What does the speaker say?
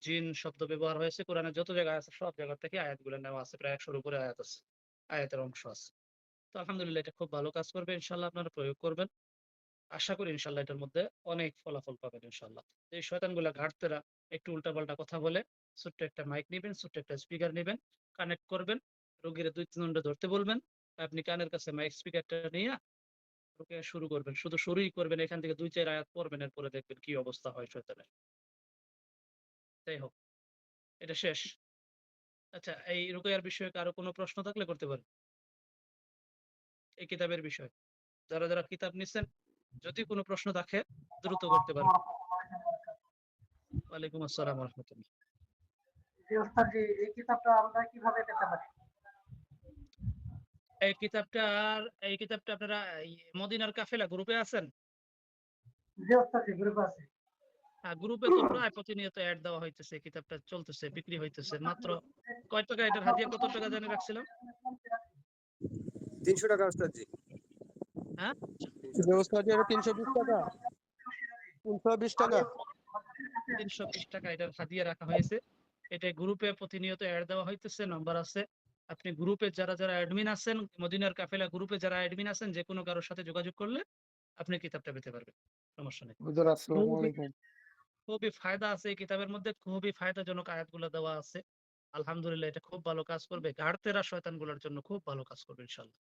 জিন শব্দ ব্যবহার হয়েছে কোরআনে যত জায়গায় আছে সব জায়গা থেকে আয়াতগুলো নেওয়া আছে। প্রায় ১০০ র উপরে আয়াত আছে। আয়াতের অংশ আছে। তো আলহামদুলিল্লাহ এটা খুব ভালো কাজ করবে। ইনশাআল্লাহ আপনারা প্রয়োগ করবেন। আশা করি ইনশাআল্লাহ এটার মধ্যে অনেক ফলাফল পাবেন ইনশাআল্লাহ। এই শয়তানগুলা ঘাড়তেরা একটু উল্টাপাল্টা কথা বলে, ছোট্ট একটা মাইক নিবেন, ছোট্ট একটা স্পিকার নিবেন, কানেক্ট করবেন, রোগীরে ২-৩ ঘন্টা ধরতে বলবেন। আপনি কানের কাছে মাইক স্পিকারটা নিয়া রুকিয়া শুরু করবেন। শুধু শুরুই করবেন। এখান থেকে ২-৪ আয়াত পড়বেন। এরপরে দেখবেন কি অবস্থা হয় শয়তানের। যাই হোক, এটা শেষ। আচ্ছা, এই রুকিয়ার বিষয়ে কারো কোনো প্রশ্ন থাকলে করতে পারেন। এই কিতাবের বিষয়ে। যারা কিতাব নিচ্ছেন, যদি কোনো প্রশ্ন থাকে দ্রুত করতে পারেন। ওয়ালাইকুম আসসালাম ওয়া রাহমাতুল্লাহ। জি ওস্তাদ জি, এই কিতাবটা আমরা কিভাবে পেতে পারি? এই কিতাবটা আপনারা মদিনার কাফেলা গ্রুপে আছেন? জি ওস্তাদ জি, গ্রুপে আছি। গ্রুপে তো প্রায় প্রতিনিয়ত এড দেওয়া হইতেছে। কিতাবটা চলতেছে, বিক্রি হইতেছে। মাত্র কয় টাকা এটার হাদিয়া কত টাকা জানি রাখছিলাম? ৩০০ টাকা ওস্তাদ জি। হ্যাঁ? ওস্তাদ জি, এটা ৩২০ টাকা। ৩২০ টাকা। ৩২০ টাকা এটার হাদিয়া রাখা হয়েছে। এটা গ্রুপে প্রতিনিয়ত এড দেওয়া হইতেছে, নাম্বার আছে। আপনি গ্রুপে যারা অ্যাডমিন আছেন, মদিনার কাফেলা গ্রুপে যারা অ্যাডমিন আছেন, যেকোনো কারো সাথে যোগাযোগ করলে আপনি কিতাবটা পেতে পারবেন। সমস্যা নেই। হুজুর আসসালামু খুবই, আলাইকুম। খুবই ফায়দা আছে এই কিতাবের মধ্যে। খুবই ফায়দাজনক আয়াতগুলো দেওয়া আছে। আলহামদুলিল্লাহ এটা খুব ভালো কাজ করবে। ঘাড় তেরা শয়তানগুলোর জন্য খুব ভালো কাজ করবে ইনশাআল্লাহ।